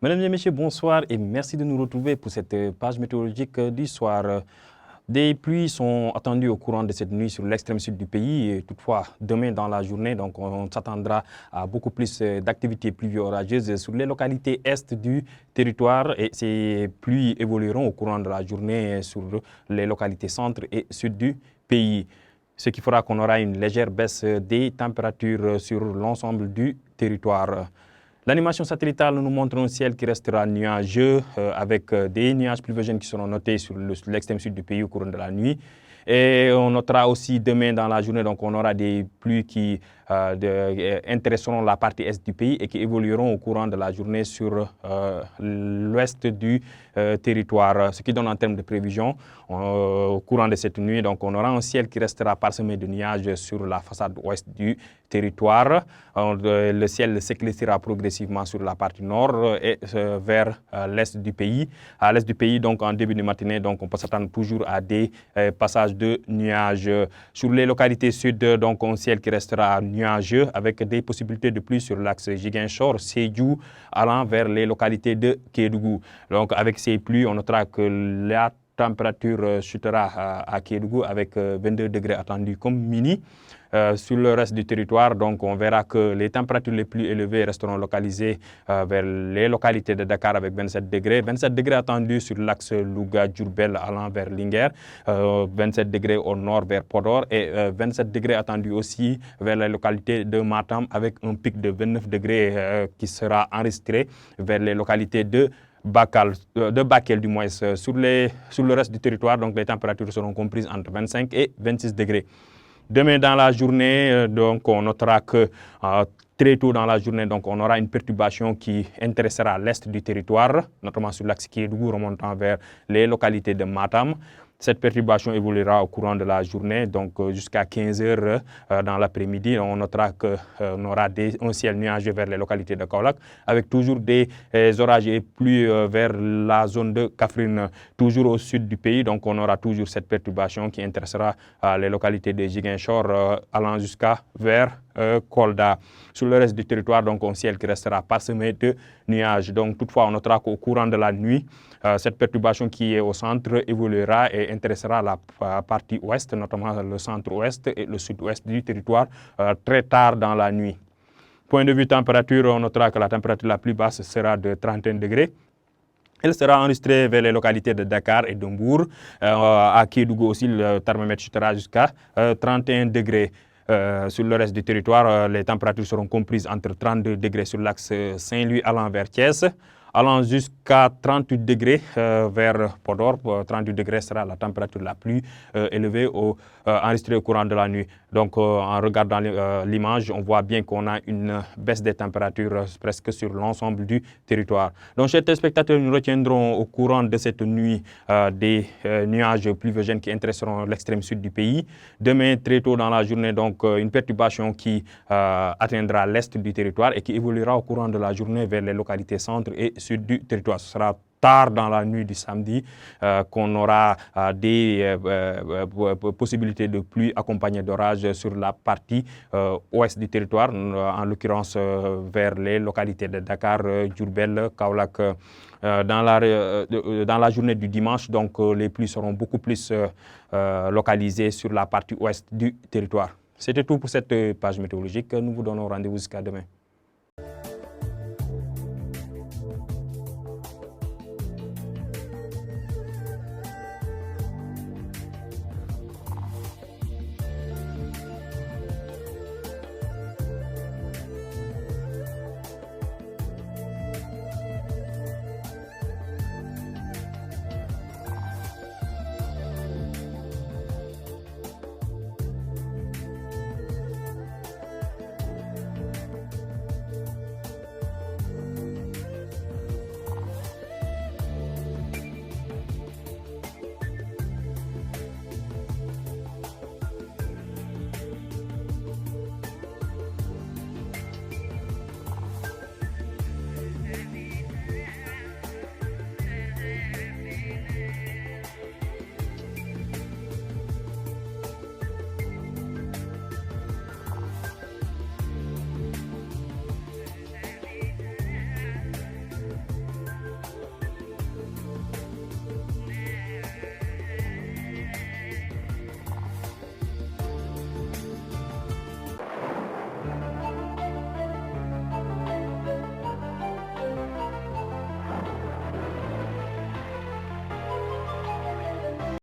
Mesdames et messieurs, bonsoir et merci de nous retrouver pour cette page météorologique du soir. Des pluies sont attendues au courant de cette nuit sur l'extrême sud du pays. Et toutefois, demain dans la journée, donc on s'attendra à beaucoup plus d'activités pluvio-orageuses sur les localités est du territoire. Et ces pluies évolueront au courant de la journée sur les localités centre et sud du pays. Ce qui fera qu'on aura une légère baisse des températures sur l'ensemble du territoire. L'animation satellitale nous montre un ciel qui restera nuageux avec des nuages pluviogènes qui seront notés sur l'extrême sud du pays au cours de la nuit. Et on notera aussi demain dans la journée, donc on aura des pluies qui intéresseront la partie est du pays et qui évolueront au courant de la journée sur l'ouest du territoire. Ce qui donne en termes de prévision, au courant de cette nuit, donc on aura un ciel qui restera parsemé de nuages sur la façade ouest du territoire. Le ciel s'éclaircira progressivement sur la partie nord et vers l'est du pays. À l'est du pays, donc en début de matinée, donc on peut s'attendre toujours à des passages de nuages. Sur les localités sud, donc un ciel qui restera nuageux avec des possibilités de pluie sur l'axe Ziguinchor, Sédhiou, allant vers les localités de Kédougou. Donc avec ces pluies, on notera que la température chutera à Kédougou avec 22 degrés attendus comme mini. Sur le reste du territoire, donc on verra que les températures les plus élevées resteront localisées vers les localités de Dakar avec 27 degrés. 27 degrés attendus sur l'axe Louga-Diourbel allant vers Linguère, 27 degrés au nord vers Podor et 27 degrés attendus aussi vers les localités de Matam avec un pic de 29 degrés qui sera enregistré vers les localités de Bakel du moins. Sur le reste du territoire, donc les températures seront comprises entre 25 et 26 degrés. Demain dans la journée, donc on notera que très tôt dans la journée, donc on aura une perturbation qui intéressera l'est du territoire, notamment sur l'axe Kédougou remontant vers les localités de Matam. Cette perturbation évoluera au courant de la journée, donc jusqu'à 15 heures dans l'après-midi. On notera qu'on aura un ciel nuageux vers les localités de Kaolack, avec toujours des orages et pluies vers la zone de Kaffrine, toujours au sud du pays. Donc on aura toujours cette perturbation qui intéressera les localités de Ziguinchor, allant jusqu'à vers Kolda. Sur le reste du territoire, donc un ciel qui restera parsemé de nuages. Donc toutefois, on notera qu'au courant de la nuit, cette perturbation qui est au centre évoluera et intéressera la partie ouest, notamment le centre-ouest et le sud-ouest du territoire très tard dans la nuit. Point de vue température, on notera que la température la plus basse sera de 31 degrés. Elle sera enregistrée vers les localités de Dakar et de Mbour. À Kédougou aussi, le thermomètre chutera jusqu'à 31 degrés. Sur le reste du territoire, les températures seront comprises entre 32 degrés sur l'axe Saint-Louis allant vers Thiès, allant jusqu'à 38 degrés vers Podor. 38 degrés sera la température la plus élevée enregistrée au courant de la nuit. Donc en regardant l'image, on voit bien qu'on a une baisse des températures presque sur l'ensemble du territoire. Donc chers téléspectateurs, nous retiendrons au courant de cette nuit des nuages pluviogènes qui intéresseront l'extrême sud du pays. Demain, très tôt dans la journée, donc une perturbation qui atteindra l'est du territoire et qui évoluera au courant de la journée vers les localités centre et sud du territoire. Ce sera tard dans la nuit du samedi qu'on aura des possibilités de pluie accompagnées d'orages sur la partie ouest du territoire, en l'occurrence vers les localités de Dakar, Diourbel, Kaolack. Dans la journée du dimanche, donc les pluies seront beaucoup plus localisées sur la partie ouest du territoire. C'était tout pour cette page météorologique. Nous vous donnons rendez-vous jusqu'à demain.